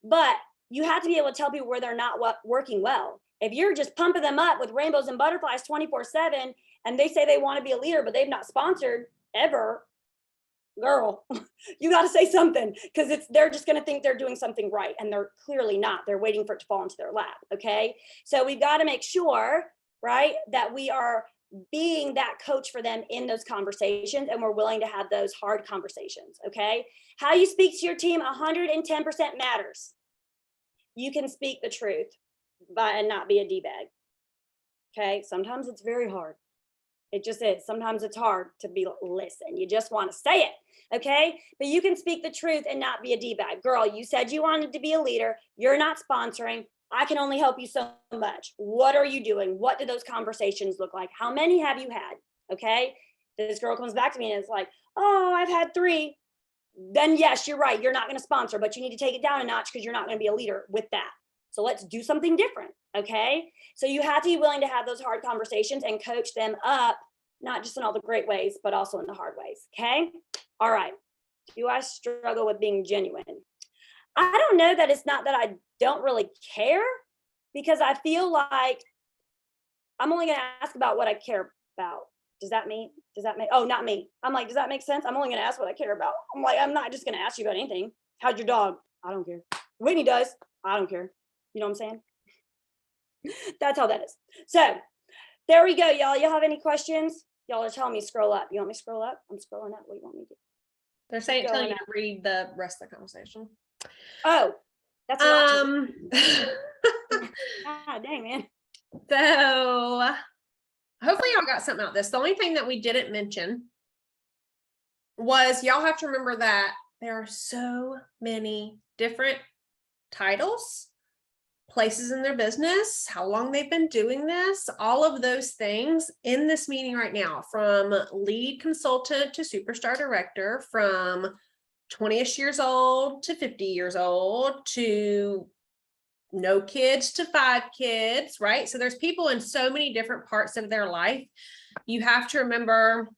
But you have to be able to tell people where they're not working well. If you're just pumping them up with rainbows and butterflies 24/7, and they say they want to be a leader, but they've not sponsored ever, girl, you got to say something, because they're just going to think they're doing something right, and they're clearly not. They're waiting for it to fall into their lap. Okay. So we've got to make sure, right, that we are being that coach for them in those conversations, and we're willing to have those hard conversations. Okay. How you speak to your team 110% matters. You can speak the truth and not be a D-bag. Okay. Sometimes it's very hard. It just is. Sometimes it's hard to listen. You just want to say it. Okay. But you can speak the truth and not be a D-bag. Girl, you said you wanted to be a leader. You're not sponsoring. I can only help you so much. What are you doing? What do those conversations look like? How many have you had? Okay. This girl comes back to me and it's like, oh, I've had 3. Then yes, you're right. You're not going to sponsor, but you need to take it down a notch, because you're not going to be a leader with that. So let's do something different. Okay. So you have to be willing to have those hard conversations and coach them up, not just in all the great ways, but also in the hard ways. Okay. All right. Do I struggle with being genuine? I don't know that it's not that I don't really care, because I feel like I'm only going to ask about what I care about. Does that make, oh, not me. I'm like, does that make sense? I'm only going to ask what I care about. I'm like, I'm not just going to ask you about anything. How's your dog? I don't care. Whitney does. I don't care. You know what I'm saying? That's how that is. So there we go, y'all. Y'all have any questions? Y'all are telling me scroll up. You want me to scroll up? I'm scrolling up. What do you want me to do? They're saying, telling you to read the rest of the conversation. Oh, that's a lot. Ah, dang, man. So hopefully y'all got something out of this. The only thing that we didn't mention was y'all have to remember that there are so many different titles, places in their business, how long they've been doing this, all of those things in this meeting right now, from lead consultant to superstar director, from 20ish years old to 50 years old, to no kids to 5 kids, right? So there's people in so many different parts of their life. You have to remember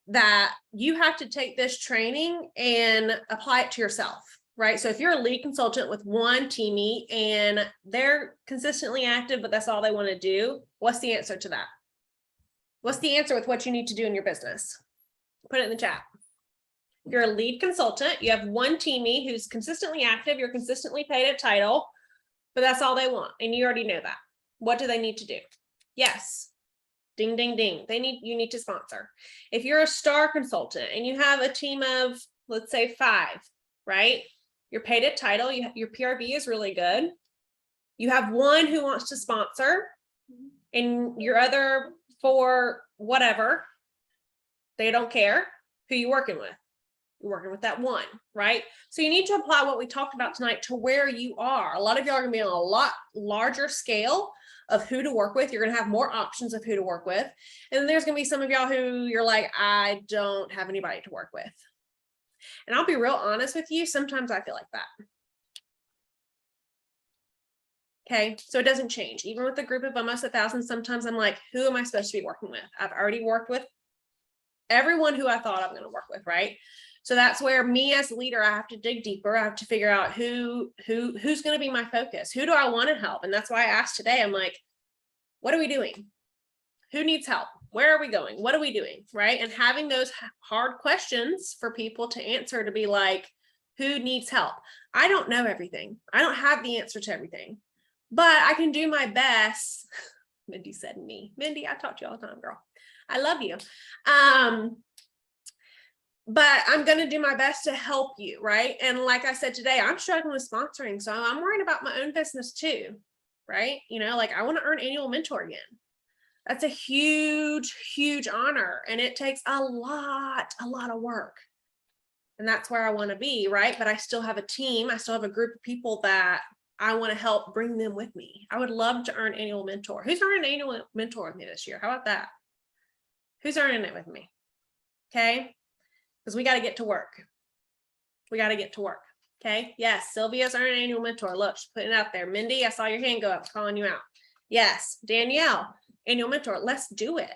that you have to take this training and apply it to yourself, right? So if you're a lead consultant with one teammate and they're consistently active, but that's all they want to do, what's the answer to that? What's the answer with what you need to do in your business? Put it in the chat. If you're a lead consultant, you have one teammate who's consistently active, you're consistently paid a title, but that's all they want. And you already know that. What do they need to do? Yes. Ding, ding, ding. You need to sponsor. If you're a star consultant and you have a team of, let's say 5, right? You're paid a title, your PRV is really good. You have one who wants to sponsor, and your other 4, whatever, they don't care who you're working with. You're working with that one, right? So you need to apply what we talked about tonight to where you are. A lot of y'all are going to be on a lot larger scale of who to work with. You're going to have more options of who to work with. And then there's going to be some of y'all who you're like, I don't have anybody to work with. And I'll be real honest with you. Sometimes I feel like that. Okay. So it doesn't change. Even with a group of almost 1,000, sometimes I'm like, who am I supposed to be working with? I've already worked with everyone who I thought I'm going to work with, right? So that's where me as a leader, I have to dig deeper. I have to figure out who's going to be my focus. Who do I want to help? And that's why I asked today, I'm like, what are we doing? Who needs help? Where are we going? What are we doing? Right. And having those hard questions for people to answer, to be like, who needs help? I don't know everything. I don't have the answer to everything, but I can do my best. Mindy said me. Mindy, I talk to you all the time, girl. I love you. But I'm going to do my best to help you, right? And like I said today, I'm struggling with sponsoring, so I'm worried about my own business too, right? You know, like I want to earn annual mentor again. That's a huge, huge honor, and it takes a lot of work. And that's where I want to be, right? But I still have a team. I still have a group of people that I want to help bring them with me. I would love to earn annual mentor. Who's earning annual mentor with me this year? How about that? Who's earning it with me? Okay. Because we got to get to work. We got to get to work. Okay. Yes. Sylvia's earning annual mentor. Look, she's putting it out there. Mindy, I saw your hand go up, calling you out. Yes. Danielle, annual mentor. Let's do it.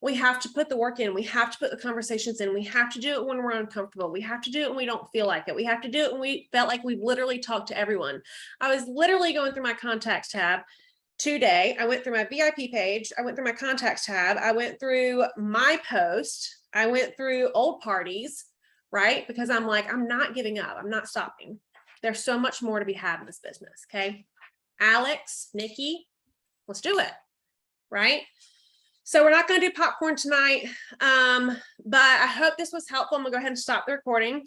We have to put the work in. We have to put the conversations in. We have to do it when we're uncomfortable. We have to do it when we don't feel like it. We have to do it when we felt like we've literally talked to everyone. I was literally going through my contacts tab today. I went through my VIP page. I went through my contacts tab. I went through my post. I went through old parties, right? Because I'm like, I'm not giving up. I'm not stopping. There's so much more to be had in this business. Okay. Alex, Nikki, let's do it. Right. So we're not going to do popcorn tonight, but I hope this was helpful. I'm gonna go ahead and stop the recording.